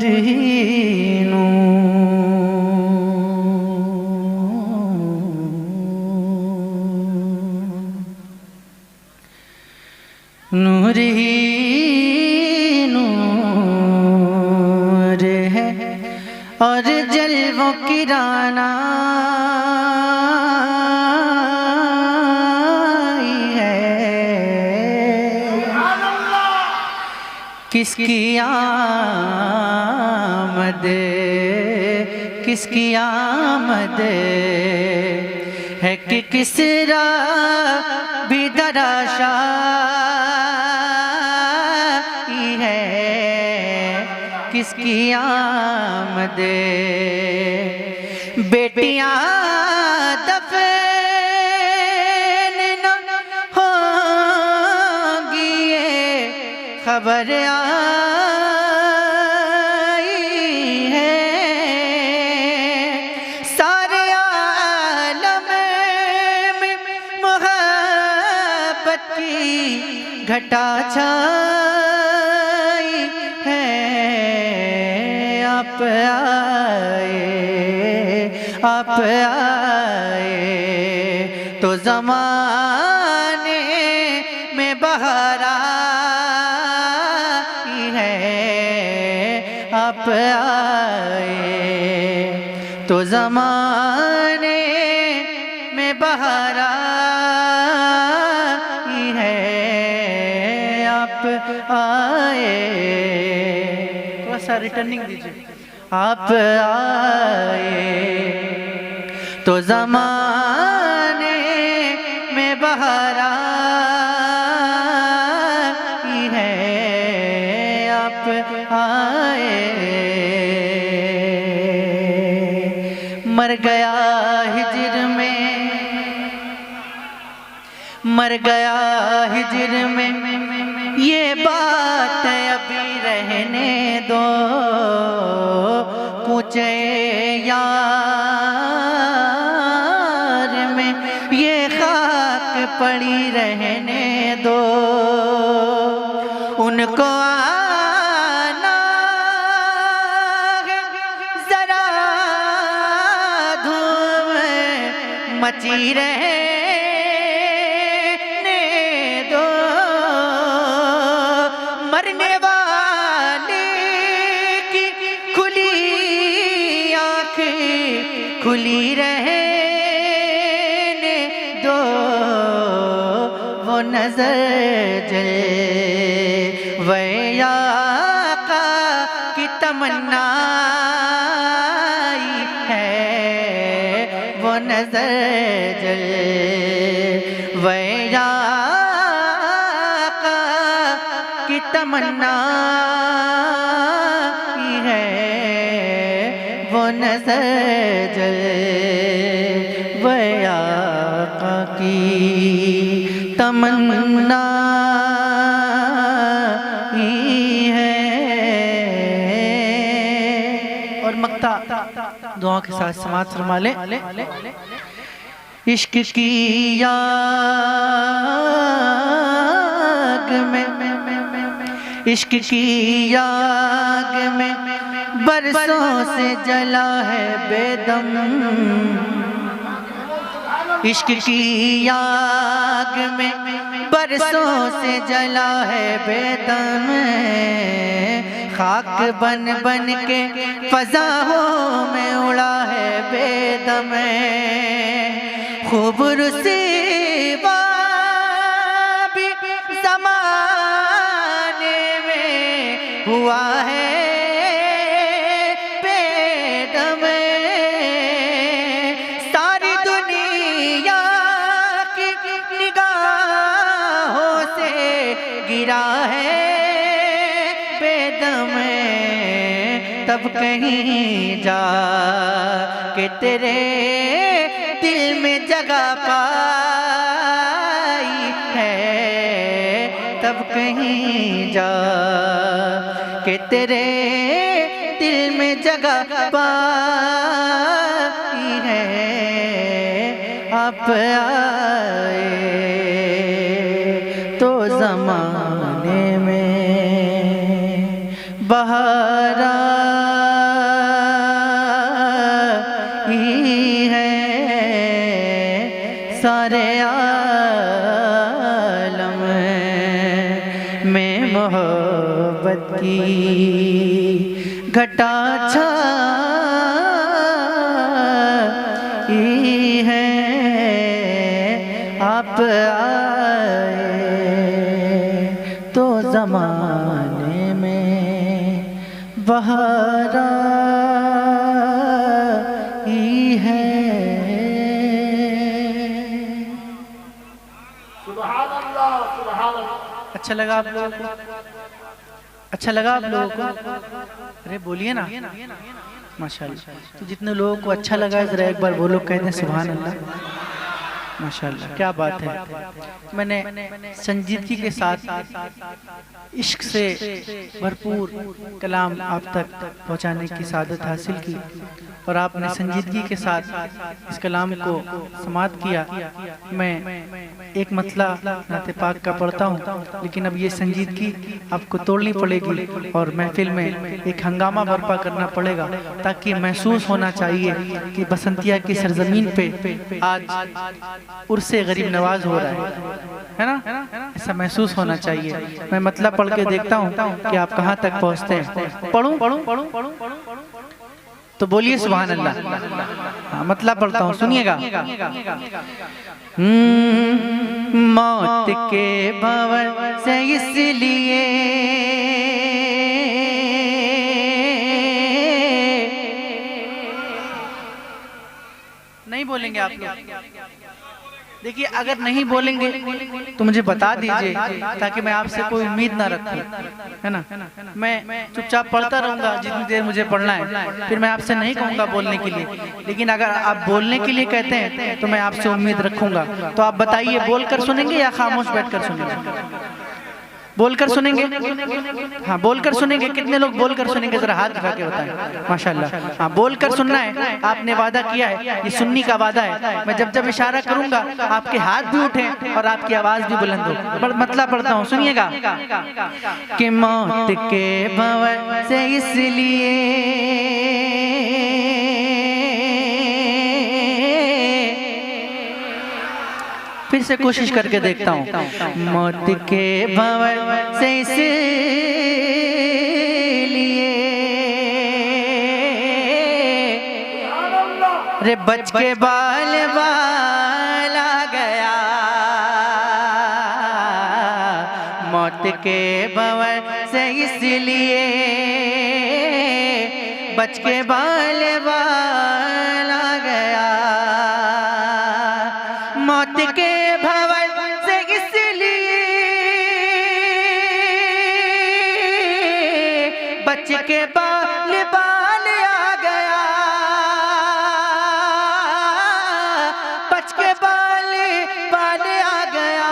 नूर ही नूर ही नूर है और जलवों की राना किसकी आमद किसकी आमद है कि किसरा भी दराशाई है किसकी आमद बेटियां दफन न होंगी ये खबर आई है सारे आलम में मोहब्बत की घटा छाई है आप आए तो ज़माने में बहार आप आए तो ज़माने में बहार आई है आप आए थोड़ा सा रिटर्निंग दीजिए आप आए तो ज़माने में बहार आई है आप आए मर गया हिजर में मर गया हिजर में ये बात अभी रहने दो कूचे यार में ये खाक पड़ी रहने दो उनको आना है जरा धूम मची रहने दो मरने वाले की खुली आँखें खुली रहने दो वो नजर जले आका की तमन्ना है वो नजर जले आका की तमन्ना है वो नजर जले आका की तमन्ना दुआ के साथ समाज फरमा ले इश्क की आग में इश्क की आग में बरसों से जला है बेदम इश्क की आग में बरसों से जला है बेदम खाक बन बन के फज़ाओं में उड़ा है बेदम खूब रुसीबा भी ज़माने में हुआ है बेदम सारी दुनिया की निगाहों से गिरा है तब कहीं जा के तेरे दिल में जगह पाई है तब कहीं जा के तेरे दिल में जगह पाई है आप आए तो ज़माने में बहार मोहब्बत की घटा छाई है, आप आए तो ज़माने में बहार आई है। अच्छा लगा आप लोगों को? अच्छा लगा आप लोगों को? अरे बोलिए ना, माशाल्लाह। तो जितने लोगों को अच्छा लगा जरा एक बार वो लोग कहते हैं सुभान अल्लाह, माशाल्लाह, क्या बात है। मैंने संजीदगी के साथ इश्क से भरपूर कलाम आप तक पहुंचाने की सादत हासिल की और आपने संजीदगी के साथ इस कलाम को समाअत किया। मैं एक मतला नाते पाक का पढ़ता हूँ, लेकिन अब ये संजीदगी आपको तोड़नी पड़ेगी और महफिल में एक हंगामा बर्पा करना पड़ेगा ताकि महसूस होना चाहिए कि बसंतिया की सरजमीन पे आज उर्से गरीब नवाज हो रहा है ना, ऐसा महसूस होना चाहिए। मैं मतलब पढ़ के देखता हूँ कि आप कहाँ तक पहुँचते हैं। पढ़ूं तो बोलिए सुभान अल्लाह। हाँ, मतलब पढ़ता हूँ, सुनिएगा। मौत के भंवर से इसलिए नहीं बोलेंगे आप लोग? देखिए, अगर नहीं बोलेंगे तो मुझे बता दीजिए ताकि मैं आपसे कोई उम्मीद ना रखूं, है ना। मैं चुपचाप पढ़ता रहूंगा जितनी देर मुझे पढ़ना है, फिर मैं आपसे नहीं कहूंगा बोलने के लिए। लेकिन अगर आप बोलने के लिए कहते हैं तो मैं आपसे उम्मीद रखूंगा। तो आप बताइए, बोलकर सुनेंगे या खामोश बैठकर सुनेंगे? बोलकर सुनेंगे? हाँ, बोलकर सुनेंगे। कितने लोग बोलकर सुनेंगे जरा हाथ दिखा के बताएं। माशाल्लाह। हाँ, बोलकर सुनना है। आपने वादा किया है, ये सुन्नी का वादा है। मैं जब जब इशारा करूंगा आपके हाथ भी उठें और आपकी आवाज भी बुलंद हो। मतलब पढ़ता हूँ, सुनिएगा। कि मौत के भंवर से इसलिए फिर से कोशिश करके देखता हूँ। मौत के भंवर से इसलिए रे बच के बाल बाल आ गया। मौत के भंवर से इसलिए बच के बाल बाल आ गया। मौत के भंवर से इसलिए बच के बाल बाल आ गया। बच के बाल बाल आ गया,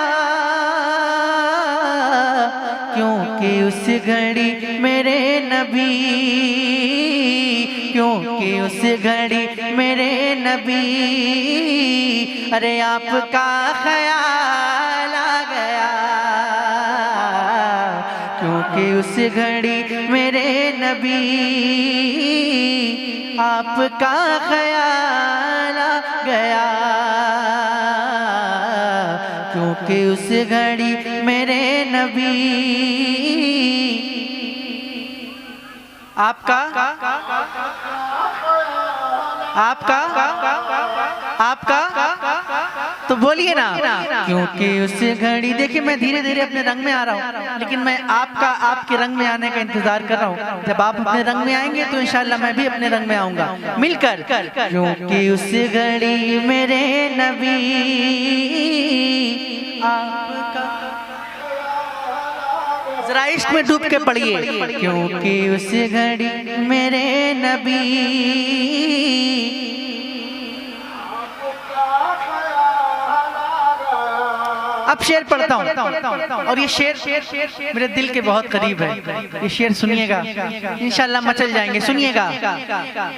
क्योंकि उस घड़ी मेरे नबी, क्योंकि उस घड़ी मेरे नबी अरे आपका ख्याल आ गया। क्योंकि उस घड़ी मेरे नबी आपका ख्याल आ गया। क्योंकि उस घड़ी मेरे नबी आपका आपका आपका तो बोलिए ना। क्योंकि उस घड़ी, देखिए मैं धीरे धीरे अपने रंग में आ रहा हूँ, लेकिन मैं आपका आपके रंग में आने का इंतजार कर रहा हूँ। जब आप अपने रंग में आएंगे तो इंशाल्लाह मैं भी अपने रंग में आऊंगा मिलकर। क्योंकि उस घड़ी मेरे नबी आपका, जरा इश्क में डूब के पढ़िए। क्योंकि उस घड़ी मेरे नबी अब शेर पढ़ता हूँ और ये शेर मेरे दिल के बहुत करीब है। ये शेर सुनिएगा, इंशाल्लाह मचल जाएंगे। सुनिएगा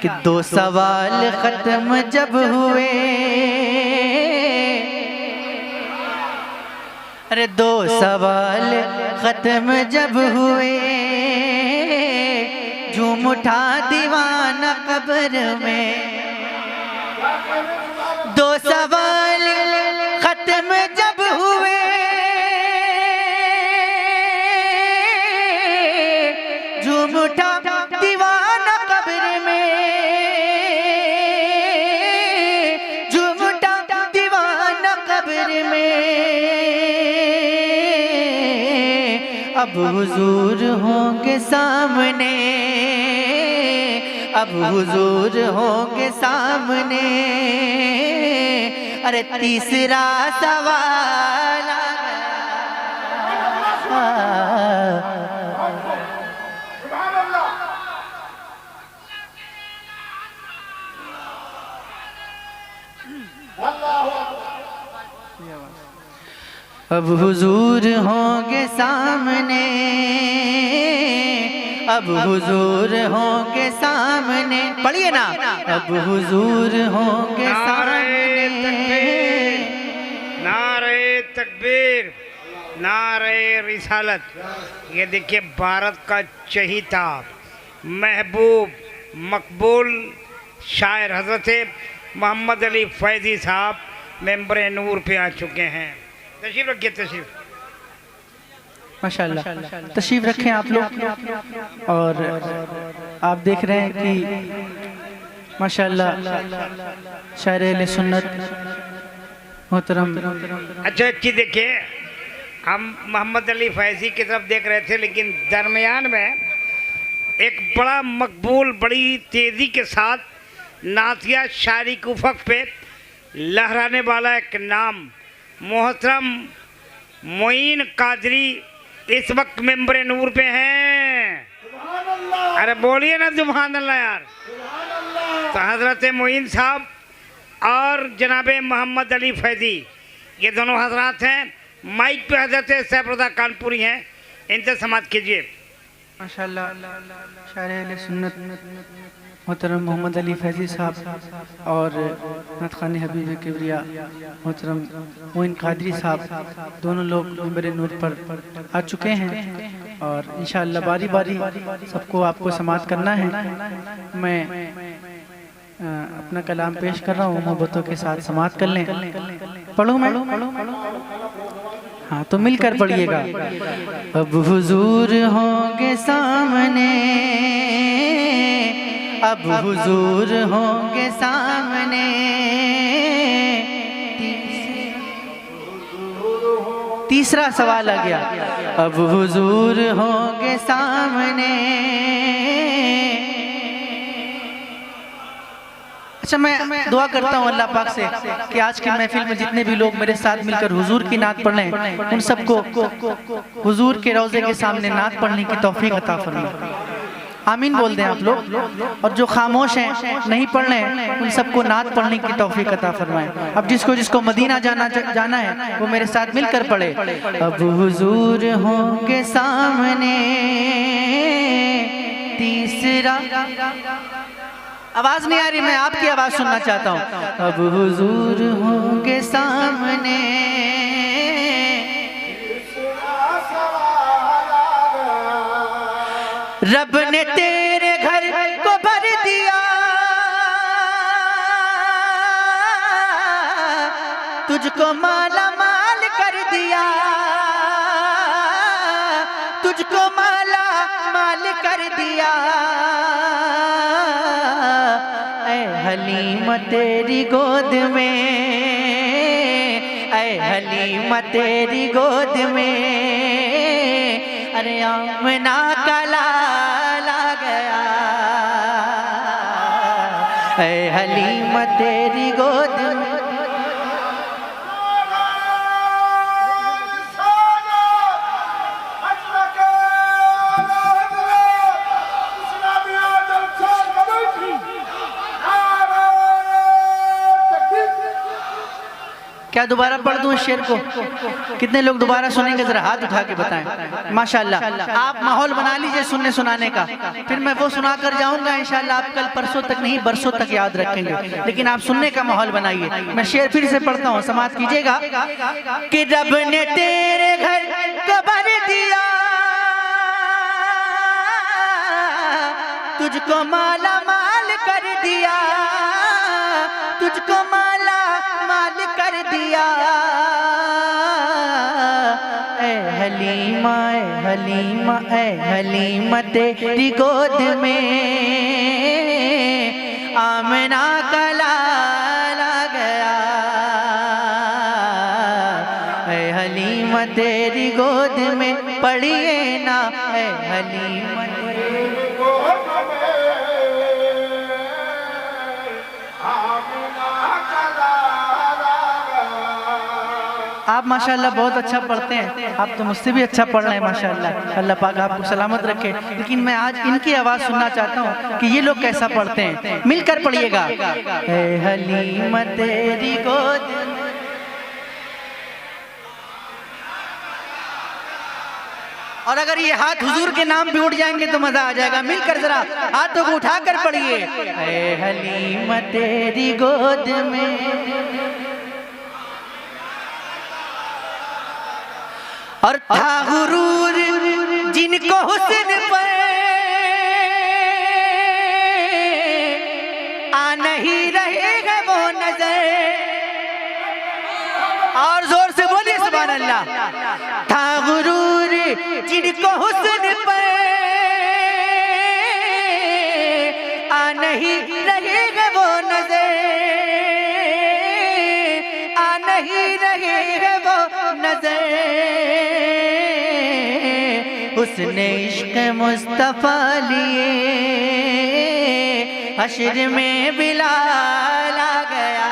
कि दो सवाल खत्म जब हुए, अरे दो सवाल खत्म जब हुए, झूम उठा दीवाना कब्र में। दो सवाल खत्म जब हुए, अब हुजूर होंगे सामने, अब हुजूर होंगे सामने। अरे तीसरा सवाल आ गया। अब हुजूर होंगे सामने, अब हुजूर होंगे सामने। पढ़िए ना, अब हुजूर होंगे सामने। नारे तकबीर, नारे रिसालत। ये देखिए भारत का चहीता, महबूब, मकबूल शायर हजरत मोहम्मद अली फैजी साहब मेंबर नूर पे आ चुके हैं। तशरीफ रखिए, तशरीफ। माशाल्लाह, तशरीफ रखें आप लोग। और आप देख रहे हैं कि माशाल्लाह शायर अहले सुन्नत मोहतरम। अच्छा अच्छी देखिए, हम मोहम्मद अली फैजी की तरफ देख रहे थे, लेकिन दरमियान में एक बड़ा मकबूल, बड़ी तेज़ी के साथ नातिया शायरी के उफ़क़ पे लहराने वाला एक नाम मोहतरम मोइन कादरी इस वक्त मेंबर नूर पे हैं। अरे बोलिए ना सुभान अल्लाह यार। तो हज़रत मोइन साहब और जनाब मोहम्मद अली फैजी, ये दोनों हजरात हैं। माइक पे हज़रत सैफुद्दीन कानपुरी हैं, इनसे समाअत कीजिए। माशाल्लाह शायर अहले सुन्नत मोहतरम मोहम्मद अली फैजी साहब और नत खानी हबीब किबरिया मोहतरम मोइन कादरी साहब, दोनों लोग मेंबर नूर पर आ चुके हैं। और इंशाअल्लाह बारी बारी सबको आपको समाअत करना है। मैं अपना कलाम पेश कर रहा हूँ, मोहब्बतों के साथ समाअत कर लें। पढ़ूँ मैं? हाँ तो मिलकर पढ़िएगा। अब हुजूर होंगे सामने, अब हुजूर होंगे सामने। तीसरा सवाल आ गया, अब हुजूर होंगे सामने। अच्छा मैं दुआ करता हूँ अल्लाह पाक से कि आज की महफिल में जितने भी लोग मेरे साथ मिलकर हुजूर की नात पढ़ लें, उन सबको हुजूर के रोज़े के सामने नात पढ़ने की तौफीक अता फरमाए। आमीन बोल दें आप लोग। और जो खामोश हैं, नहीं पढ़ रहे हैं, उन सबको नात पढ़ने की तौफीक अता फरमाए। अब जिसको जिसको मदीना जाना है वो मेरे साथ मिलकर पढ़े। अब हुजूर होंगे सामने, तीसरा। आवाज नहीं आ रही, मैं आपकी आवाज सुनना चाहता हूँ। अब हुजूर होंगे सामने, रब ने तेरे घर को भर दिया, तुझको माला माल कर दिया, तुझको माला माल कर दिया। ऐ हलीमा तेरी गोद में, ऐ हलीमा तेरी गोद में, अरे आमना का लाला गया। ऐ हलीमा तेरी गोद में। क्या दोबारा पढ़ दूं इस शेर को? कितने लोग दोबारा सुनेंगे जरा हाथ उठा के बताएं। माशाल्लाह, आप माहौल बना लीजिए सुनने सुनाने का, फिर मैं वो सुना कर जाऊंगा इंशाल्लाह। आप कल परसों तक नहीं बरसों तक याद रखेंगे, लेकिन आप सुनने का माहौल बनाइए। मैं शेर फिर से पढ़ता हूँ, समाअत कीजिएगा। कि रब ने तेरे घर को भर दिया, तुझको माला माल कर दिया, तुझको माला माल कर दिया। ऐ हलीमा, ऐ हलीमा, ऐ हलीमा तेरी गोद में आमना का लाला गया। ऐ हलीमा तेरी गोद में पढ़िए ना है हलीम आप माशाल्लाह बहुत अच्छा पढ़ते हैं, आप तो मुझसे भी अच्छा पढ़ रहे हैं माशाल्लाह, अल्लाह पाक आपको सलामत रखे। लेकिन मैं आज इनकी आवाज़ सुनना चाहता हूँ कि ये लोग कैसा पढ़ते हैं, मिलकर पढ़िएगा। ऐ हलीम तेरी गोद में। और अगर ये हाथ हुजूर के नाम पे उठ जाएंगे तो मजा आ जाएगा। मिलकर जरा हाथों को उठाकर पढ़िए। ऐ हलीम तेरी गोद में और था गुरूर जिनको हुस्न पर आ नहीं रहेगा वो नजर। और जोर से बोलिए सुभान अल्लाह। था गुरूर जिनको हुस्न पर आ नहीं रहेगा वो नजर, आ नहीं रहेगा वो नजर। उसने इश्क मुस्तफा लिए हश्र में बिलाल आ गया।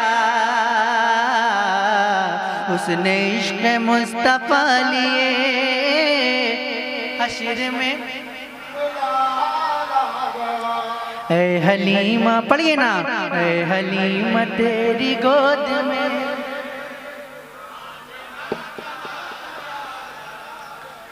उसने इश्क मुस्तफा लिए हश्र में। ऐ हलीमा पढ़िए ना। ऐ हलीमा तेरी गोद में।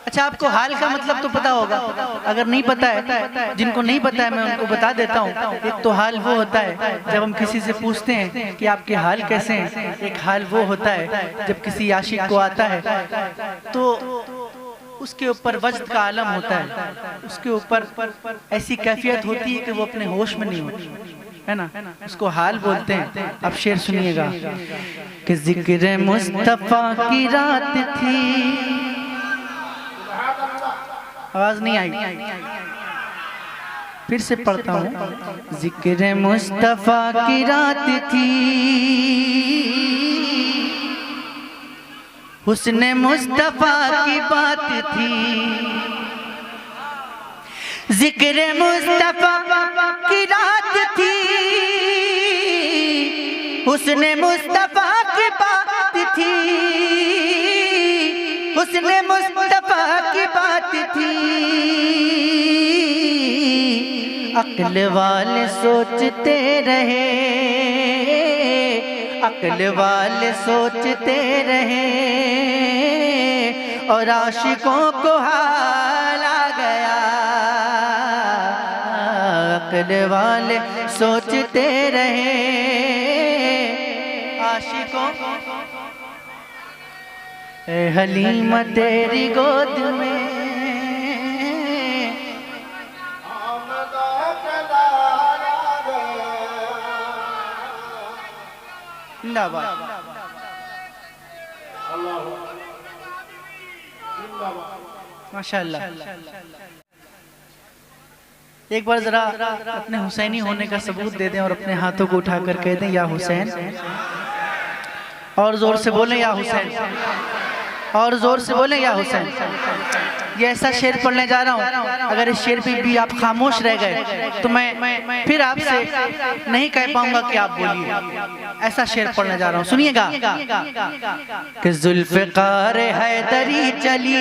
अच्छा, आपको हाल का मतलब तो पता होगा, अगर नहीं पता है, जिनको नहीं पता है मैं उनको बता देता हूँ। एक तो हाल वो होता है जब हम किसी से पूछते हैं कि आपके हाल कैसे हैं। एक हाल वो होता है जब किसी आशिक को आता है तो उसके ऊपर वजद का आलम होता है, उसके ऊपर ऐसी कैफियत होती है कि वो अपने होश में नहीं होती है ना, उसको हाल बोलते हैं। अब शेर सुनिएगा कि जिक्र मुस्तफा की रात थी। आवाज नहीं आई, फिर से पढ़ता हूँ। जिक्र मुस्तफा की रात थी, हुस्न मुस्तफा की बात थी। जिक्र मुस्तफा की रात थी, हुस्न मुस्तफा की बात थी। हुस्न मुस्तफा की बात थी। अक्ल वाले सोचते रहे, अक्ल वाले सोचते रहे और आशिकों को हाल आ गया। अक्ल वाले सोचते रहे आशिकों। ऐ हलीमा तेरी गोद में माशाअल्लाह। एक बार जरा अपने हुसैनी होने का सबूत दे दें और अपने हाथों को उठाकर कह दें या हुसैन। और जोर से बोलें या हुसैन, और जोर से बोलें या हुसैन। ये ऐसा शेर पढ़ने जा रहा हूँ, अगर इस शेर पे भी आप खामोश रह गए तो मैं फिर आपसे नहीं कह पाऊंगा कि आप बोलिए। ऐसा शेर पढ़ने जा रहा हूँ, सुनिएगा कि जुल्फ़िकार हैदरी चली,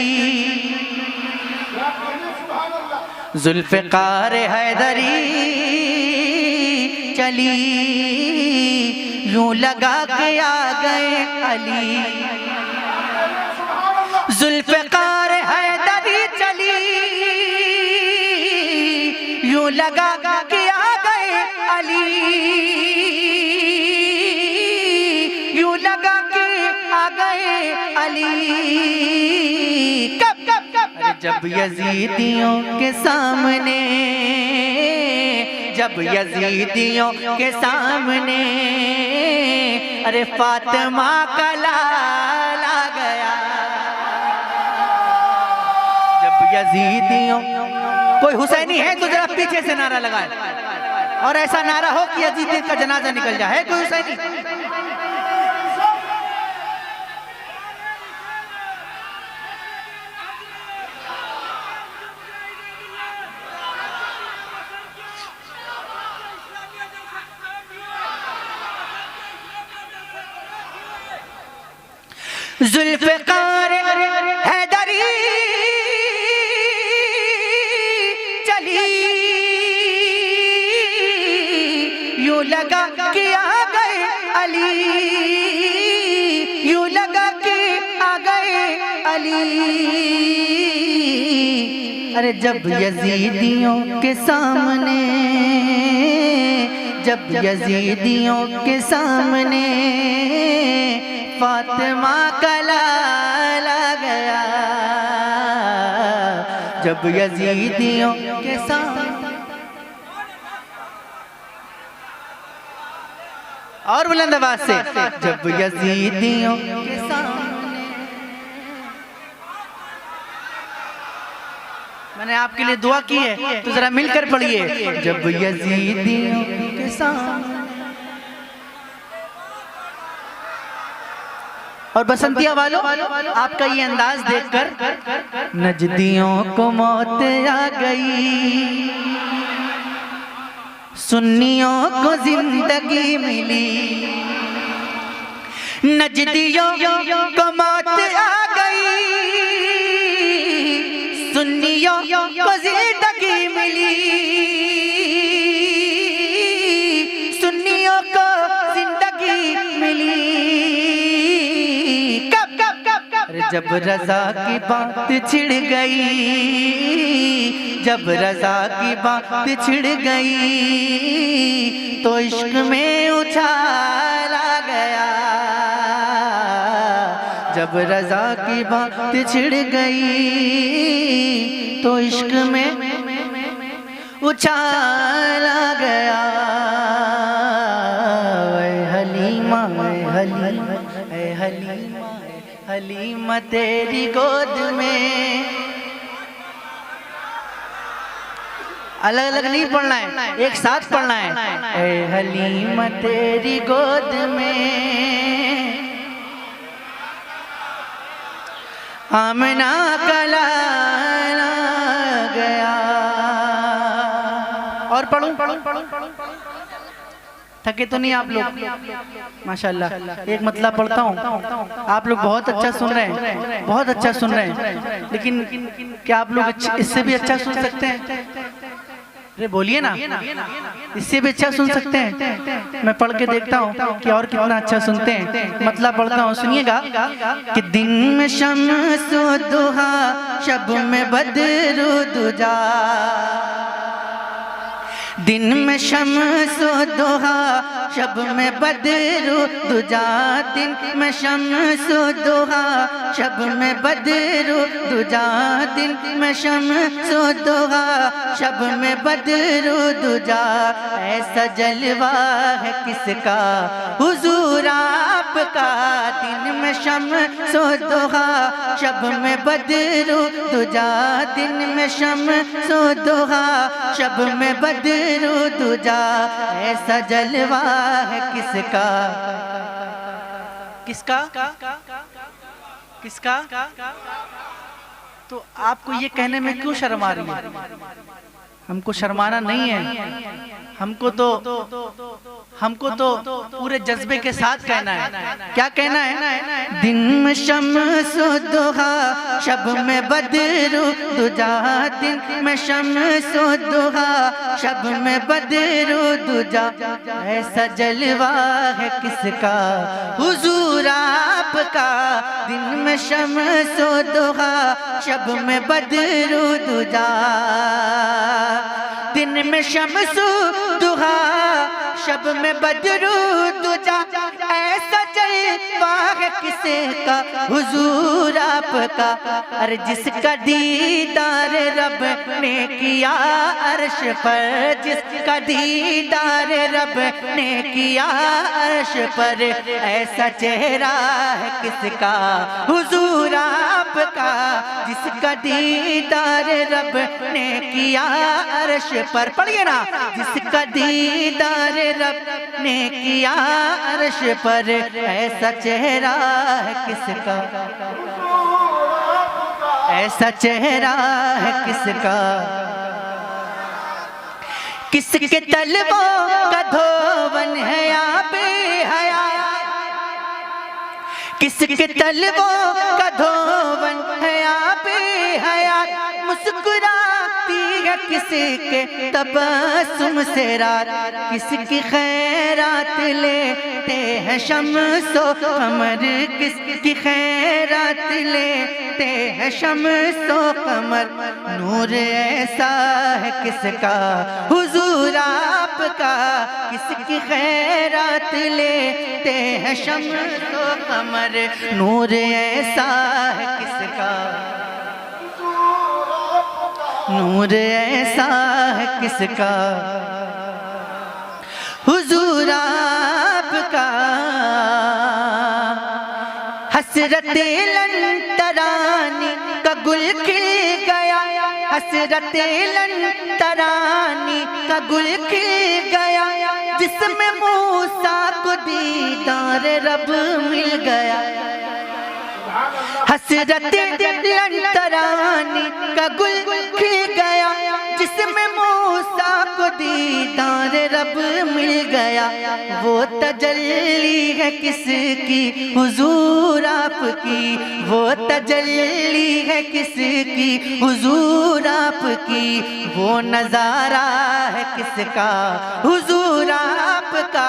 जुल्फ़िकार हैदरी चली, यूं लगा के आ गए अली। जुल्फ़िकार हैदरी चली, यूं लगा के आ गए अली। यूं लगा के आ गए अली। कब कब कब जब यजीदियों के सामने, जब यजीदियों के सामने अरे फातिमा का लाल आ गया। जब यजीदियों, कोई हुसैनी है तो जरा पीछे से नारा लगाए और ऐसा नारा हो कि यजीद का जनाजा निकल जाए। है कोई हुसैनी? जुल्फ़िकार हैदरी चली, यूं लगा कि आ गए अली, यूं लगा कि आ गए अली। अरे जब यजीदियों के सामने, जब यजीदियों के सामने फातिमा का लाला गया, जब यजीदियों के सामने। और बुलंद आवाज से, जब यजीदियों के सामने। मैंने आपके लिए दुआ की है तो जरा मिलकर पढ़िए, जब यजीदियों के सामने। और बसंतिया वालों, आपका ये अंदाज देखकर नजदियों को मौत आ गई, सुन्नियों को जिंदगी मिली। नजदियों को मौत आ गई, सुन्नियों को जिंदगी मिली, सुन्नियों को जिंदगी मिली। जब रजा की बात छिड़ गई, जब रजा की बात छिड़ गई, तो इश्क में उछाला गया, जब रजा की बात छिड़ गई, तो इश्क में उछाला गया। हलीमा हलीमा हलीमा हलीमा तेरी गोद में। अलग अलग नहीं पढ़ना है, एक साथ पढ़ना है। ऐ हलीमा तेरी गोद में आमना का लाला गया। और पढ़ूं थके तो नहीं आप लोग? माशाल्लाह। एक मतलब पढ़ता हूँ, आप लोग बहुत अच्छा सुन रहे हैं, बहुत अच्छा सुन रहे हैं, लेकिन क्या आप लोग इससे भी अच्छा सुन सकते हैं? अरे बोलिए ना, इससे भी अच्छा सुन सकते हैं? मैं पढ़ के देखता हूँ कि और कितना अच्छा सुनते हैं। मतलब पढ़ता हूँ, सुनिएगा। कि दिन में शम्स दुहा, शब में बद्र दुजा, दिन में शम्स दुहा, शब में बद्र दुजा, दिन में शम्स दुहा, शब में बद्र दुजा, दिन में शम्स दुहा, शब में बद्र दुजा। ऐसा जलवा है किसका हुजूर आपका, दिन में शम्स दुहा, शब में बद्र दुजा, दिन में शम्स दुहा, शब में बद्र दुजा। ऐसा जलवा है किसका, किसका किसका? तो आपको ये कहने में क्यों शर्म आ रही है? हमको शर्माना नहीं है, हमको तो पूरे जज्बे के साथ कहना है। क्या कहना है? दिन में शम्स दुहा, शब में बद्र दुजा, दिन में शम्स दुहा, शब में बद्र दुजा। ऐसा जलवा है किसका हुजूर आपका, दिन में शम्स दुहा, शब में बद्र दुजा, दिन में शम्स दुहा, शब में बद्र दुजा। ऐसा जलवा है किसका हुजूर आपका। अरे जिसका दीदार रब ने किया अर्श पर, जिसका दीदार रब ने किया अर्श पर। ऐसा चेहरा है किसका हुजूर आपका, जिसका दीदार रब ने किया अर्श पर। पढ़िए ना, जिसका दीदार रब ने किया अर्श पर। ऐसा चेहरा है किसका, ऐसा चेहरा है किसका। किसके तलवों का धोवन है आप हया, किसके तलवों का धोवन है आबे हयात, मुस्कुराती है किसके तबस्सुम से रात, किसकी खैरात लेते हैं शम्सो कमर, किसकी खैरात लेते हैं शम्सो कमर, नूर ऐसा है किसका हुजूर आपका, किसकी खैरात लेते हैं शम्सो कमर, नूर ऐसा है किसका, नूर ऐसा है किसका हुजूर आपका। हसरत लंतरानी का गुल खिल गया, हसरत लंतरानी का गुल खिल गया, जिसमें मूसा को दीदार रब मिल गया। हसरत लंतरानी का गुल खिल गया, जिसमें मूसा को दीदार रब मिल गया, वो तजल्ली है किसकी हुजूर आपकी, वो तजल्ली है किसकी हुजूर आपकी, वो नजारा है किसका हुजूर आपका,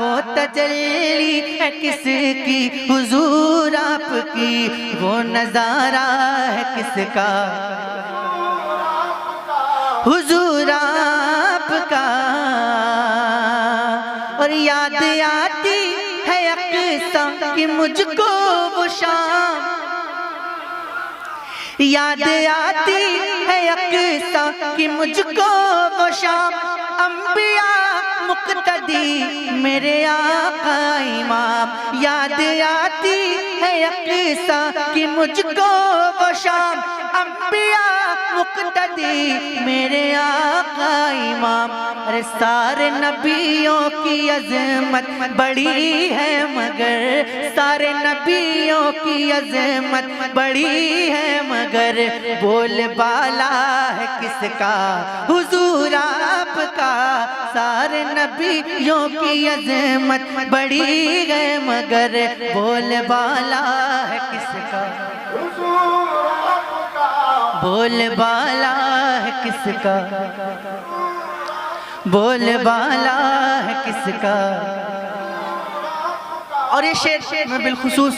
वो तजल्ली है किसकी हुजूर आपकी, वो नजारा है किसका हुजूर आपका। और याद आती है अक़सा कि मुझको वो शाम, याद आती है अक़सा कि मुझको वो शाम, अंबिया मुक़्तदी मेरे आका इमाम, याद आती है अक़सा कि मुझको वो शाम, अंबिया मुक़्तदी मेरे आका इमाम। अरे सारे नबियों की अज़मत बड़ी है मगर, सारे नबियों की अज़मत बड़ी है मगर, बोल बाला है किसका हुजूर आपका, सारे नबियों की अज़मत बड़ी है मगर, बोल बाला है किसका बोल बाला है किसका, बोल बाला है किसका। और ये शेर मैं बिलखुसूस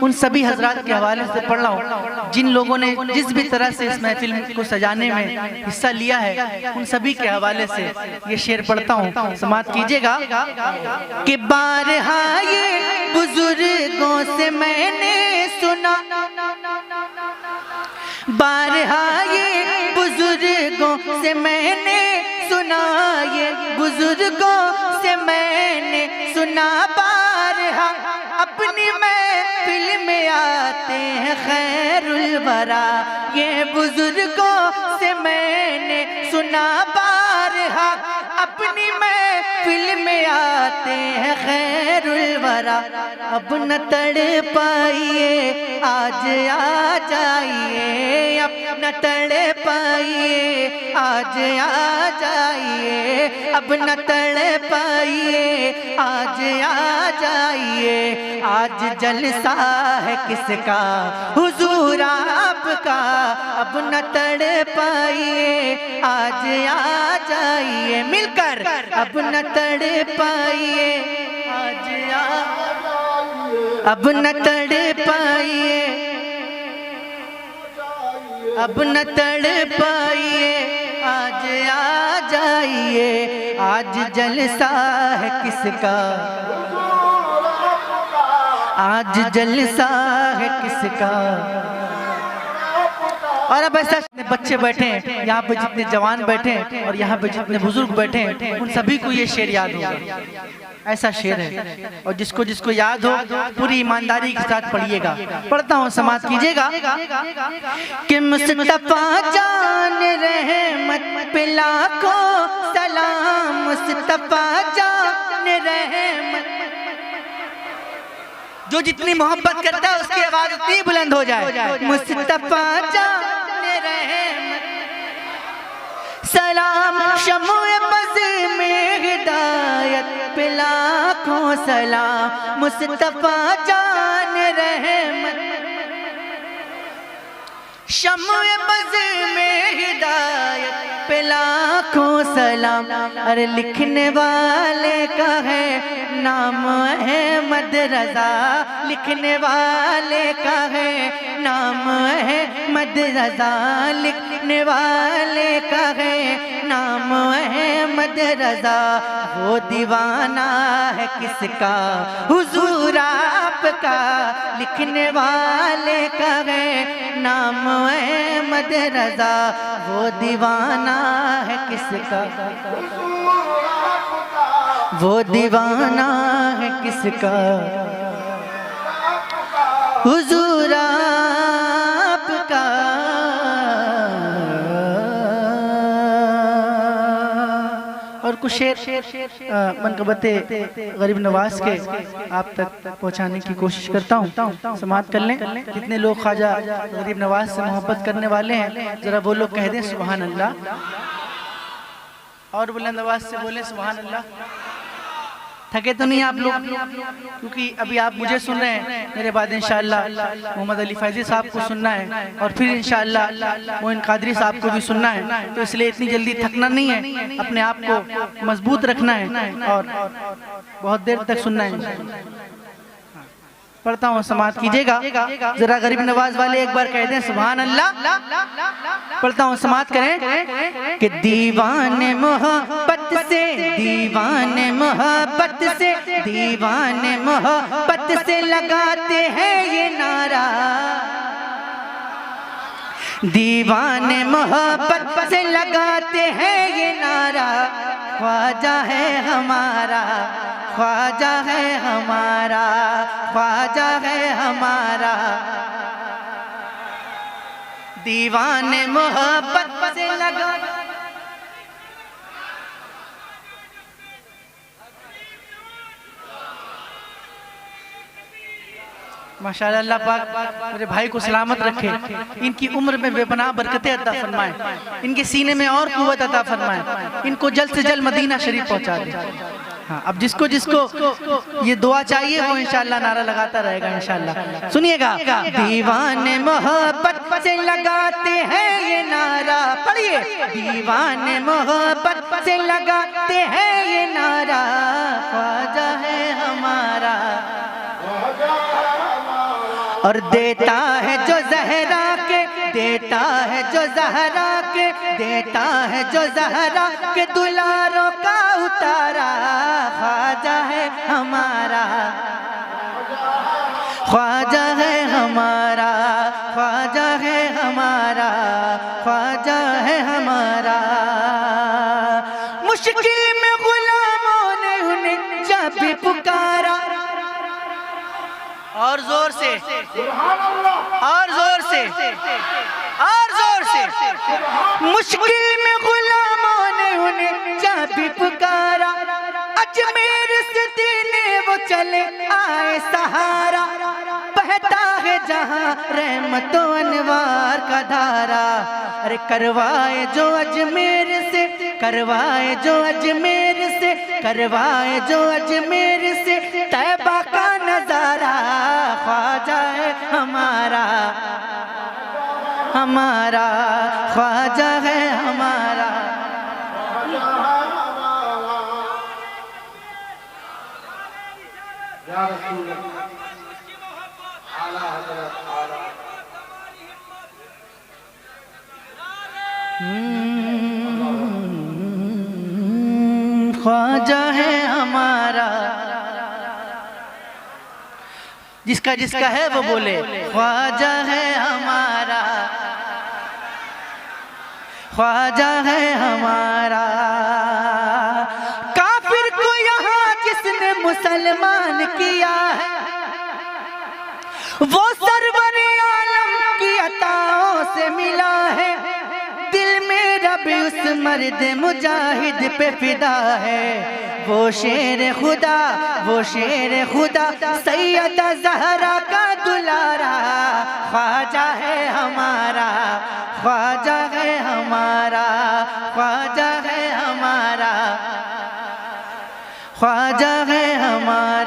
उन सभी हजरात के हवाले से पढ़ रहा हूँ जिन लोगों ने जिस भी तरह से इस महफिल को सजाने में हिस्सा लिया है, उन सभी के हवाले से ये शेर पढ़ता हूँ, समाअत कीजिएगा। कि बारहा ये बुजुर्गों से मैंने सुना, बारहा ये बुजुर्गों से मैंने सुना, ये बुजुर्गों से मैंने सुना, बारहा अपनी महफिल में आते हैं खैरुल वरा, ये बुजुर्गों से मैंने सुना, बारहा अपनी महफिल में आते हैं खैरुल वरा। अब न तड़ पाइए आज आ जाइए, अब न तड़ पाइए आज आ जाइए, अब न तड़ पाइए आज आ जाइए, आज जलसा है किसका हुजूर आपका, अब न तड़ पाइए आज आ जाइए, मिलकर अब न तड़ पाइए आज आ, अब न तड़ पाइए, अब न तड़ पाइए आज आ जाइए, आज जलसा है किसका, आज जलसा है किसका। और अब ऐसा बच्चे बैठे हैं यहाँ पे, जितने जवान बैठे हैं और यहाँ पे जितने बुजुर्ग बैठे हैं, उन सभी को ये शेर याद होगा। ऐसा शेर है और जिसको जिसको याद हो पूरी ईमानदारी के साथ पढ़िएगा। पढ़ता हूँ, समाअत कीजिएगा। कि मुस्तफा जान रहमत पे लाखों सलाम, मुस्तफा जान रहमत, जो जितनी मोहब्बत करता है उसकी आवाज उतनी बुलंद हो जाए। मुस्तफा जान रहमत सलाम, शमो बज़ में हिदायत पे लाखों सलाम, मुस्तफा जान रहमत, शम्ए बज़ में हिदायत पे लाखों सलाम। अरे लिखने वाले का है नाम अहमद रज़ा, लिखने वाले का है नाम अहमद रज़ा, लिखने वाले का है नाम अहमद रज़ा। वो दीवाना है किसका हुजूर आपका, लिखने वाले का है नाम अहमद रज़ा। वो दीवाना है किसका, वो दीवाना है किसका हुजूर आपका। और कुछ शेर मनकबते गरीब नवाज के आप तक पहुंचाने की कोशिश करता हूँ, समाअत कर लें। जितने लोग ख्वाजा गरीब नवाज से मोहब्बत करने वाले हैं जरा वो लोग कह दें सुभान अल्लाह, और बुलंद आवाज से बोले सुभान अल्लाह। थके तो नहीं आप लोग, क्योंकि अभी आप मुझे सुन रहे हैं, मेरे बाद इंशाअल्लाह मोहम्मद अली फैजी साहब को सुनना है और फिर इंशाअल्लाह मोइन कादरी साहब को भी सुनना है। तो इसलिए इतनी जल्दी थकना नहीं है, अपने आप को मजबूत रखना है और बहुत देर तक सुनना है। पढ़ता हूँ, समाअत कीजिएगा जरा। गरीब नवाज वाले एक बार कह दें सुभान अल्लाह। पढ़ता हूँ, समाअत करें कि दीवाने मोहब्बत से, दीवाने मोहब्बत से, दीवाने मोहब्बत से लगाते हैं ये नारा, दीवाने मोहब्बत से लगाते हैं ये नारा। ख्वाजा है हमारा, ख्वाजा है हमारा, ख्वाजा है हमारा, दीवाने मोहब्बत से लगा। माशाअल्लाह, अल्लाह पाक मेरे भाई को सलामत रखे, इनकी उम्र में बेपनाह बरकतें अता फरमाए, इनके सीने में और कुव्वत अता फरमाए, इनको जल्द से जल्द मदीना शरीफ पहुंचा दे। हाँ, अब जिसको जिसको ये दुआ चाहिए वो इंशाअल्लाह नारा लगाता रहेगा इंशाअल्लाह। सुनिएगा, दीवाने मोहब्बत से लगाते हैं ये नारा, पढ़िए, दीवाने मोहब्बत से लगाते हैं ये नारा। ख्वाजा है हमारा और देता है जो ज़हरा के, देता है जो ज़हरा के, देता है जो ज़हरा के दुलारों का उतारा। ख्वाजा है हमारा, ख्वाजा है हमारा, ख्वाजा है हमारा, ख्वाजा है हमारा। मुश्किल में गुलामों ने उन्हें जब भी पुकारा, और जोर से, और जोर से, और जोर से, मुश्किल में गुलामों ने उन्हें जब भी पुकारा, अजमेर से दीने वो चले आए सहारा। बहता है जहाँ रहमतो अनवार का धारा। अरे करवाए जो अजमेर से, करवाए जो अजमेर से, करवाए जो अजमेर से तैबा का नजारा। ख्वाजा है हमारा, हमारा ख्वाजा है हमारा। ख्वाजा है हमारा, जिसका जिसका है वो बोले ख्वाजा है हमारा, ख्वाजा है हमारा। काफिर को यहाँ जिसने मुसलमान किया है, वो सरवर आलम की अताओं से मिला है। दिल में रब उस मर्द मुजाहिद पे फिदा है। वो शेर खुदा, वो शेर खुदा, सैयदा ज़हरा का दुलारा। ख्वाजा है हमारा, ख्वाजा है हमारा, ख्वाजा है हमारा, ख्वाजा है हमारा।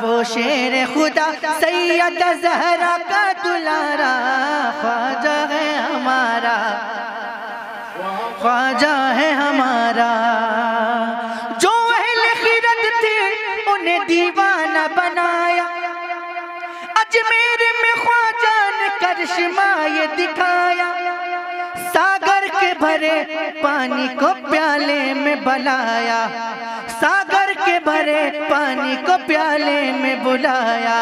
वो शेर खुदा सैयद ज़हरा का दुलारा ख्वाजा है हमारा, ख्वाजा है हमारा। जो अहले खिरत थे उन्हें दीवाना बनाया, अजमेर में ख्वाजा ने करिश्मा ये दिखाया। सागर के भरे पानी को प्याले में बुलाया, सागर के भरे पानी को प्याले में बुलाया।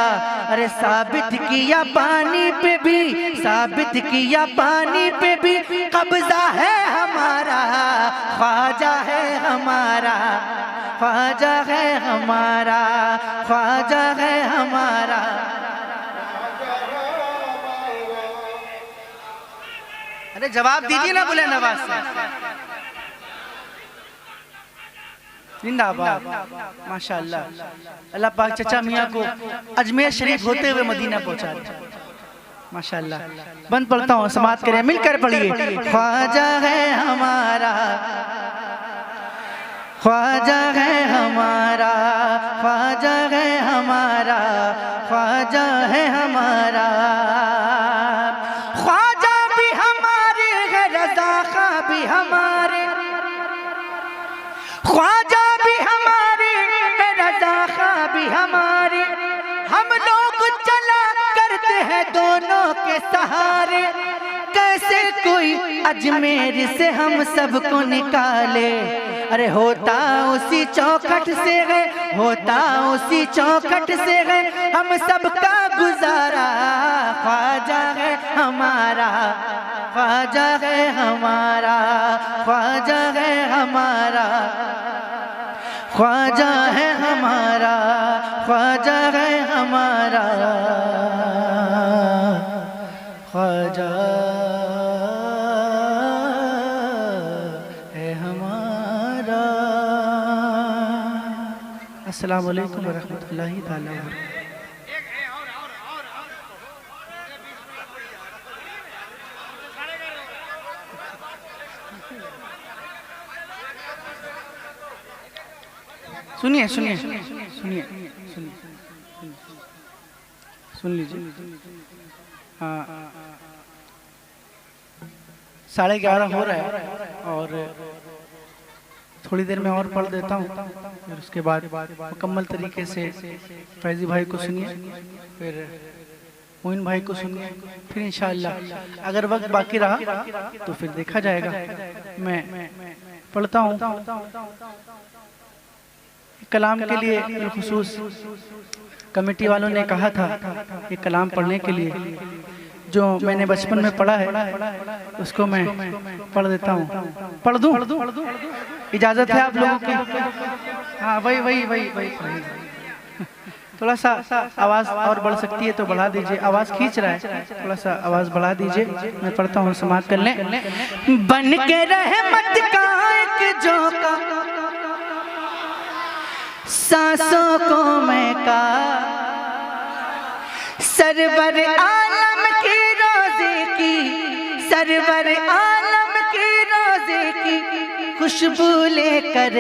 अरे साबित किया पानी पे भी, साबित किया पानी पे भी कब्जा है हमारा, ख्वाजा है हमारा, ख्वाजा है हमारा, ख्वाजा है हमारा। अरे जवाब दीजिए ना बुलंद आवाज से। जिंदाबाद, माशाअल्लाह। अल्लाह पाक चचा मियाँ को अजमेर शरीफ होते हुए मदीना पहुंचा दिया, माशाअल्लाह। बंद पढ़ता हूँ, समाप्त करें, मिलकर पढ़िए। ख्वाजा है हमारा, ख्वाजा है हमारा, ख्वाजा है हमारा, ख्वाजा है हमारा। ख्वाजा भी हमारे है, रज़ा खां भी हमारे, ख्वाजा भी हमारे है, रज़ा खां भी हमारे। हम लोग चला करते हैं दोनों के सहारे, कैसे कोई अजमेर से हम सबको निकाले। अरे होता उसी चौखट से है, होता उसी चौखट से है हम सबका गुजारा। ख्वाजा है हमारा, ख्वाजा है हमारा, ख्वाजा है हमारा, ख्वाजा है हमारा, ख्वाजा है हमारा, ख्वाजा है हमारा। अस्सलामु अलैकुम वरहमतुल्लाहि ताला वबरकातुहू। सुनिए सुनिए सुनिए सुनिए, सुन लीजिए। हाँ, 11:30 हो रहा है और थोड़ी देर में और पढ़ देता हूँ, फिर उसके बाद मुकम्मल तरीके से फैजी भाई को सुनिए, फिर मोइन भाई को सुनिए, फिर इंशाअल्लाह अगर वक्त बाकी रहा तो फिर देखा जाएगा। मैं पढ़ता हूँ। कलाम के लिए बिलखुसूस कमेटी वालों ने कहा था कि कलाम पढ़ने के लिए, जो मैंने बचपन में पढ़ा है उसको मैं पढ़ देता हूँ। पढ़ दूँ? इजाज़त है आप लोगों की? हाँ, वही वही वही वही। थोड़ा सा आवाज़ और बढ़ सकती है तो बढ़ा दीजिए, आवाज़ खींच रहा है, थोड़ा सा आवाज़ बढ़ा दीजिए। मैं पढ़ता हूँ, समाप्त कर लें। बन के रहमत का एक झोंका सांसों को महका, सरवर आलम की रोज़े की, सरवर आलम की रोज़े की खुशबू लेकर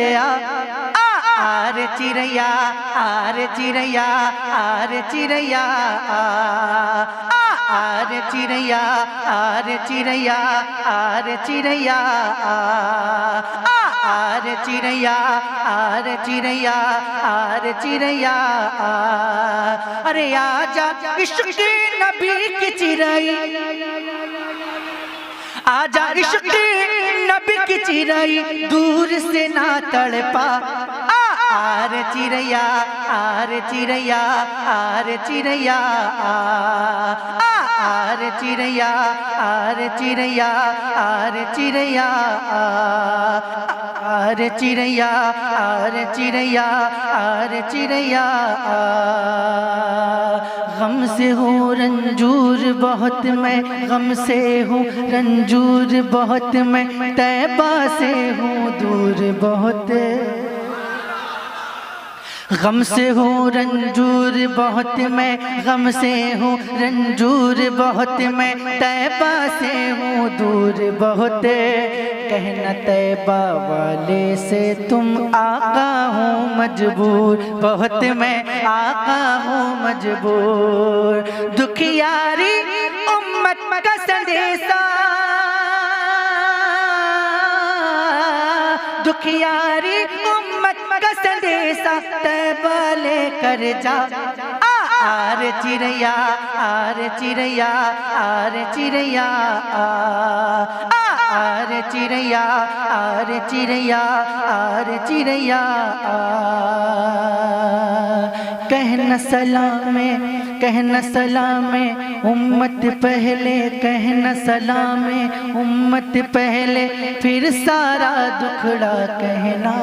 आर चिड़ैया, आर चिड़ैया, आर चिड़ैया, आर चिड़ैया, आर चिड़ैया, आर चिड़ैया, आर चिड़ैया, आर चिड़ैया, आर चिड़ैया। अरे आजा इश्क की नबी की चिड़ै, आजा इश्क की नबी की चिड़ै दूर से ना तड़पा। आर चिड़ैया, आर चिड़ैया, आर चिड़ैया, आर चिड़ैया, आर चिड़ैया, आर चिड़ैया, आर चिड़ैया, आर चिड़ैया, आर चिड़ैया। गम से हूँ रंजूर बहुत मैं, गम से हूँ रंजूर बहुत मैं, तैबा से हूँ दूर बहुत। गम से हूँ रंजूर बहुत मैं, गम से हूँ रंजूर बहुत मैं, तैबा से हूँ दूर बहुत। कहना तैबा वाले से तुम आका हूँ मजबूर बहुत मैं, आका हूँ मजबूर। दुखियारी उम्मत का संदेशा, दुखियारी उम्मत का संदेशा तैबा लेकर जा। आर चिड़ैया, आर चिड़ैया, आर चिड़ैया, आर चिड़ैया, आर चिड़ैया, आर चिड़ैया। कहना सलामे, कहना सलामे उम्मत पहले, कहना सलामे उम्मत पहले, फिर सारा दुखड़ा कहना।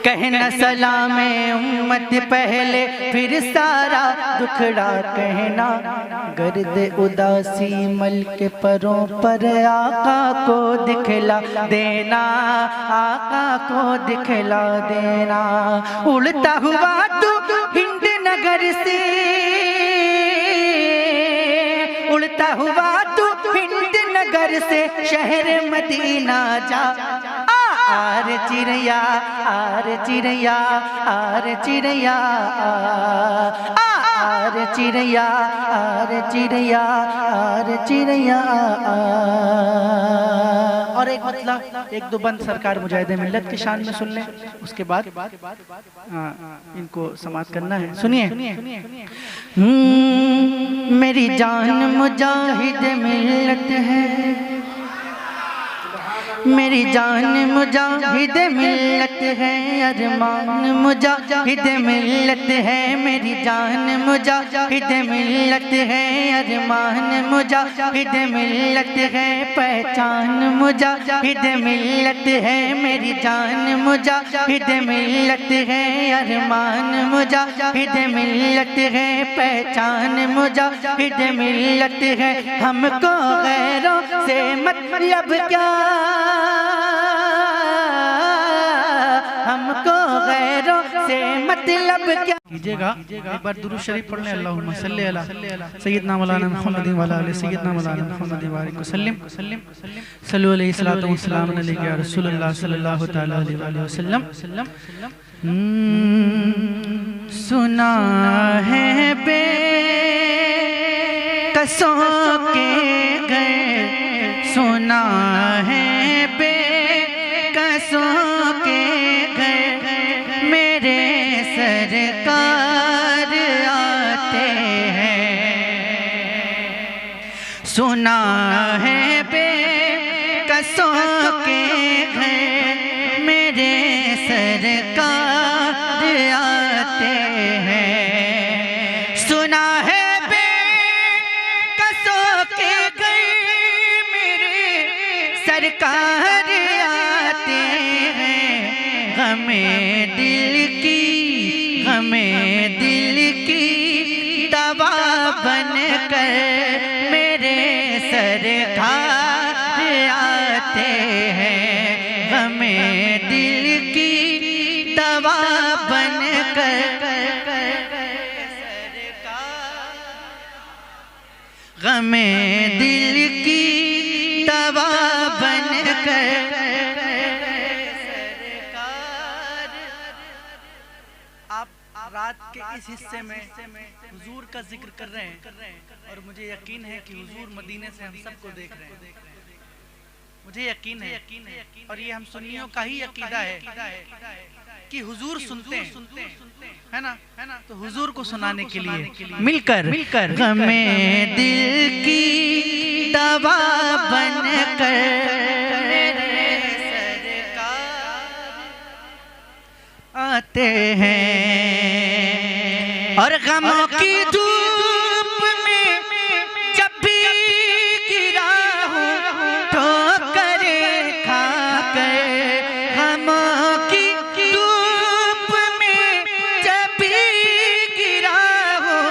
कहना सलामे उम्मत पहले, फिर सारा दुखड़ा कहना। गर्द उदासी मल के परों पर आका को दिखला देना, आका को दिखला देना। उड़ता हुआ तू हिंद नगर से, उड़ता हुआ तू हिंद नगर से शहर मदीना जा। आर चिड़ैया, आर चिड़ैया, आर चिड़ैया, आर चिड़ैया, आर चिड़ैया, आर चिड़ैया। और एक मतलब एक दो बंद सरकार मुजाहिदे मिल्लत की शान में सुन लें, उसके बाद इनको समाप्त करना है। सुनिए। मेरी जान मुजाहिद मिल्लत है, मेरी जान मुजाहिद मिल्लत है, अरमान मुजाहिद मिल्लत है। मेरी जान मुजाहिद मिल्लत है, अरमान मुजाहिद मिल्लत है। पहचान मुजाहिद मिल्लत है, मेरी जान मुजाहिद मिल्लत है, अरमान मुजाहिद मिल्लत है। पहचान मुजाहिद मिल्लत है। हमको गैरों से मतलब क्या, हमको गैरों से मतलब क्या। कीजिएगा एक बार दुरूद शरीफ पढ़ लें। अल्लाहुम्मा सल्ली अला सय्यदना मौलाना मुहम्मद व अला आलि सय्यदना मौलाना मुहम्मद व बारिक वसल्लम। सल्लल्लाहु अलैहि सल्लल्लाहु अलैहि वसल्लम अलैहि या रसूलुल्लाह सल्लल्लाहु तआला अलैहि वसल्लम। सुना है बेकसों के घर, सुना है बेकसों के घर, मेरे सरकार आते हैं। सुना है बेकसों के घर, मेरे सरकार आते हैं। सुना है बेकसों के घर, मेरे सरकार आते हैं। हमें दिल की, हमें दिल की दवा बनकर मेरे सरकार आते हैं। हमें दिल की दवा बनकर हमें दिल की दवा बनकर। आप रात के इस हिस्से में हुजूर का जिक्र कर रहे हैं और मुझे यकीन है कि हुजूर मदीने से हम सबको देख रहे हैं। मुझे यकीन है और ये हम सुन्नियों का ही अकीदा है कि हुजूर सुनते हैं, है ना? तो हुजूर को सुनाने के लिए मिलकर हमें दिल की दवा बनकर आते हैं। और गमों की धूप में जब भी गिरा हूँ ठोकरें खाकर, गमों की धूप में जब भी गिरा हूँ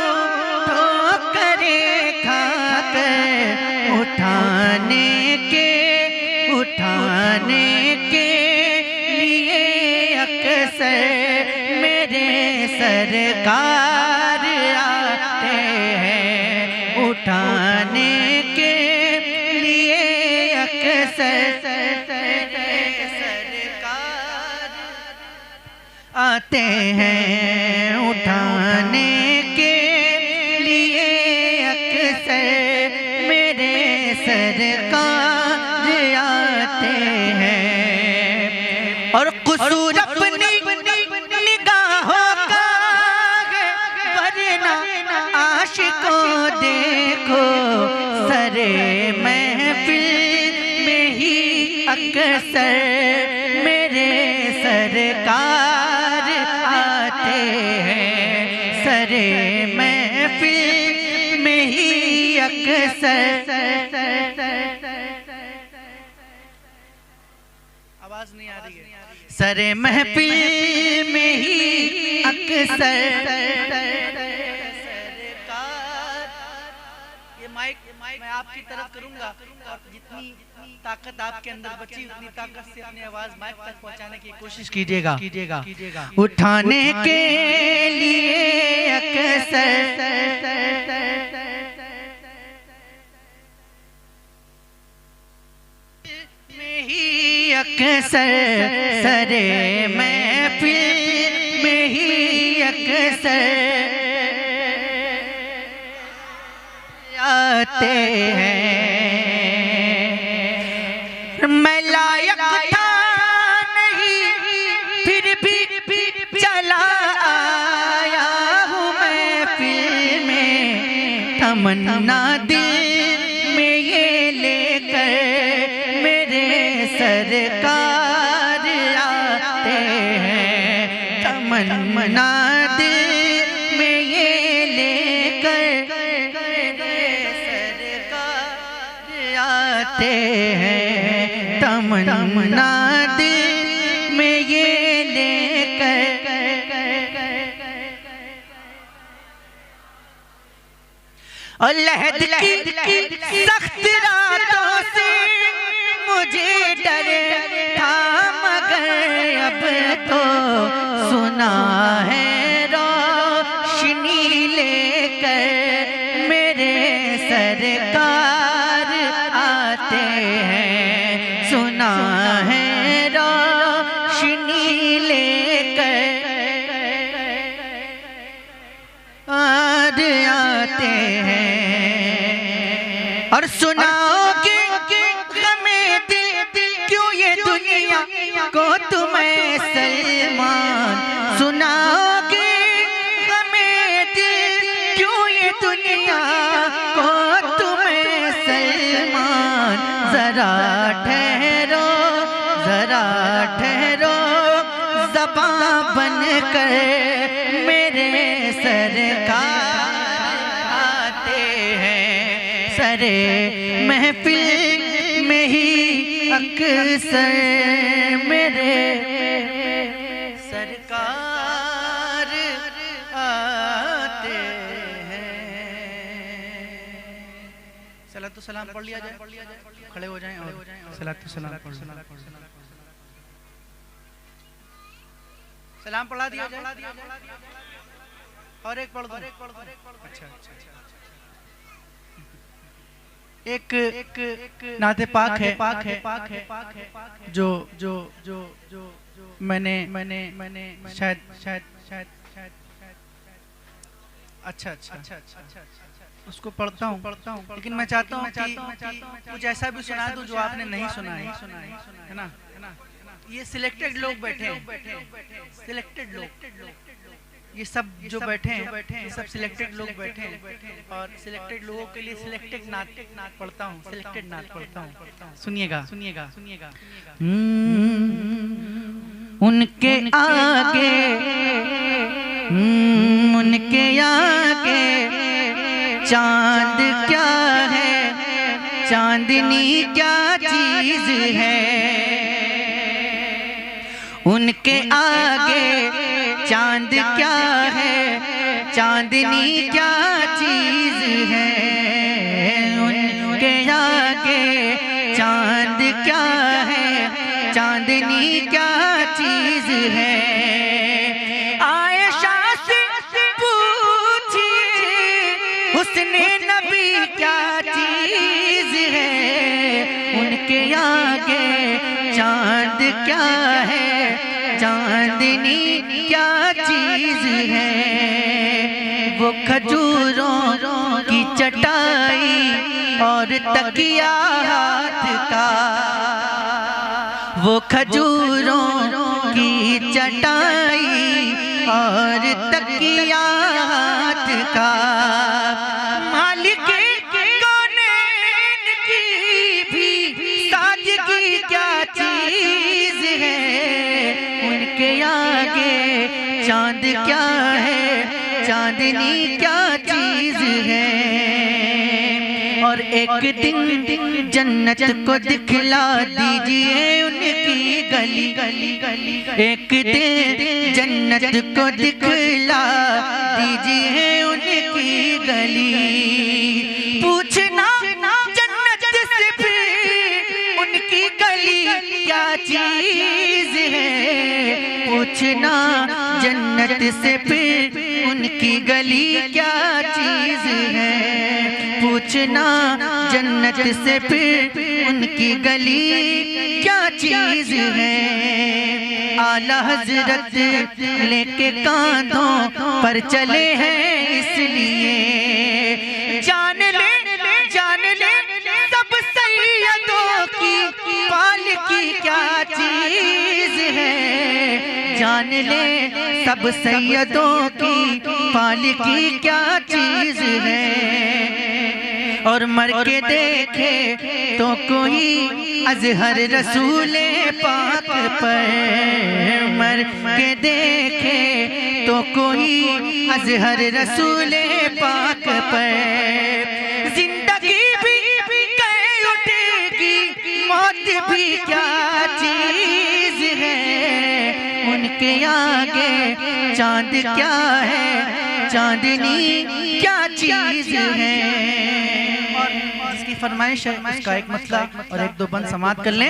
ठोकरें खाकर, उठाने के लिए अक्सर सरकार आते हैं उठाने के लिए अक्सर सरकार आते हैं उठाने के लिए अक्सर मेरे सरकार आते हैं। और कसूर अपनी निगाहों का है वरना आशिकों देखो सरे महफिल में ही अक्सर मेरे सरकार आते हैं। सरे महफिल में ही अक्सर आवाज नहीं आ रही है। सरे महफिल में ही अक्सर सरकार। ये माइक मैं आपकी तरफ करूंगा और जितनी ताकत आपके अंदर बची उतनी ताकत से अपनी आवाज माइक तक पहुंचाने की कोशिश कीजिएगा। उठाने के लिए अक्सर अक्सर सरे महफिल में ही अक्सर आते हैं। मैं लायक था नहीं फिर भी चला आया हूँ महफिल में तमन्ना दिल में ये लेकर मेरे सरकार आते हैं। तमन्ना दिल में ये लेकर सरकार आते हैं। तमन्ना दिल में ये लेकर और लहद की सख्त रातों से मुझे डर था मगर अब तो सुना है रोशनी लेकर मेरे सरकार आते हैं। सुना है रोशनी लेकर आते हैं। और सुनाओगे दुनिया को तुम्हें सलमान सुनाओगे हमें दिल क्यों ये दुनिया को तुम्हें सलमान। जरा ठहरो ज़बां बनकर मेरे सरकार आते हैं। सरे महफिल में ही अक्सर मेरे सरकार आते हैं। सलात तो सलाम पढ़ लिया जाए, खड़े हो जाएं और सलात तो सलाम पढ़ सलाम पढ़ा दिया जाए और एक पढ़ दो। अच्छा एक नाते पाक है जो मैंने शायद अच्छा उसको पढ़ता हूँ लेकिन मैं चाहता हूँ कि कुछ ऐसा भी सुना दूं जो आपने नहीं सुना है ना। ये सिलेक्टेड लोग बैठे हैं, सिलेक्टेड लोग, ये सब जो बैठे हैं ये सब सिलेक्टेड लोग बैठे हैं और सिलेक्टेड लोगों के लिए सिलेक्टेड नात पढ़ता हूँ, सिलेक्टेड नात पढ़ता हूँ। सुनिएगा। उनके आगे चांद क्या है, चांदनी क्या चीज है। उनके आगे चांद क्या है, चांदनी क्या चीज है। उनके आगे चांद क्या है, चांदनी क्या चीज है। आयशा से हुस्ने नबी क्या चीज है, उनके आगे चांद क्या है, चांदनी क्या चीज है। वो खजूरों की चटाई और तकिया हाथ का, वो खजूरों की चटाई और तकिया हाथ का। मालिक कौनैन की भी सादगी क्या चीज है, उनके आगे चांद क्या है, चांदनी क्या चीज है। और एक दिन जन्नत को दिखला दीजिए उनकी गली, एक दिन जन्नत को दिखला दीजिए उनकी गली। पूछना जन्नत से फिर उनकी गली क्या चीज है, पूछना जन्नत से फिर उनकी गली क्या चीज है। पूछना जन्नत से फिर उनकी गली क्या चीज है। आला हजरत लेके कांधों पर चले हैं इसलिए, जान ले सब सैयदों की पालकी क्या चीज है, जान ले सब सैयदों की पालकी क्या चीज है। और मर के देखे तो कोई अजहर रसूले पाक पर, मर के देखे तो कोई अजहर रसूले पाक पर। जिंदगी भी कह उठेगी, मौत भी क्या चीज है, उनके आगे चांद क्या है, चांदनी क्या चीज है। जिसकी फरमाइश है उसका एक मतलब और एक दो बंद समाप्त कर लें।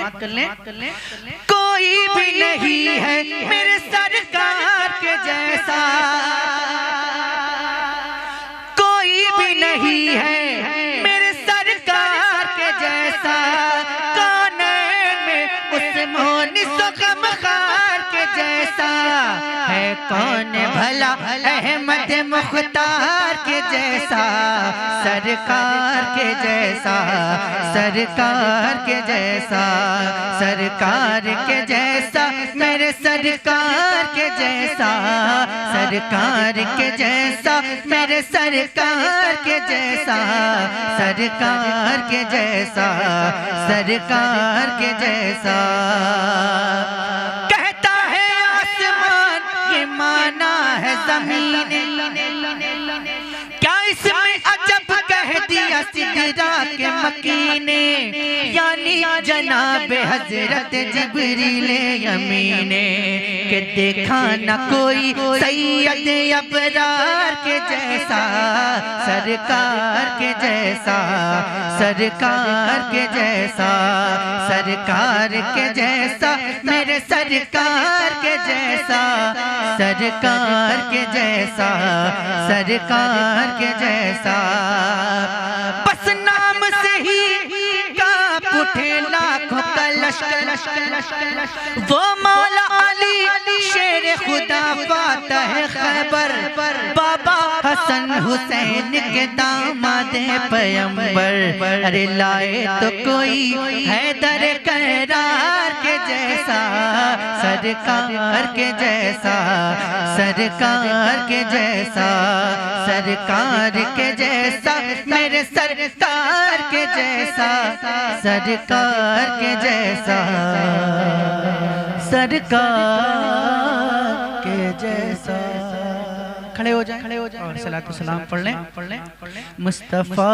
कोई भी नहीं है मेरे सरकार के जैसा, कोई भी नहीं है मेरे सरकार के जैसा। कौनैन में उस मोनिस गमखार के जैसा है कौन भला, अहमद मुख्तार के जैसा, सरकार के जैसा, सरकार के जैसा, सरकार के जैसा, मेरे सरकार के जैसा, सरकार के जैसा, मेरे सरकार के जैसा, सरकार के जैसा, सरकार के जैसा। कहता है आसमान ये माना है ज़मीन, क्या इसमें अजब कह दिया सिदरा के मकीने, यानी जनाब हजरत जिब्रील अमीने। के देखा न कोई सैयद अबरार के जैसा, सरकार के जैसा, सरकार के जैसा, सरकार के जैसा, मेरे सरकार के जैसा, सरकार के जैसा, सरकार के जैसा। बस नाम से ही कांप उठे लाखों का लश्कर, वो मौला अली शेर खुदा फातह खैबर, बाबा हसन हुसैन के दामाद पैगंबर। अरे लाए तो कोई हैदर करार के जैसा, सरकार के जैसा, सरकार के जैसा, सरकार के जैसा, मेरे सरकार के जैसा, सरकार के जैसा, सरकार के जैसा। खड़े हो जाएं और सलातो सलाम पढ़ लें। मुस्तफा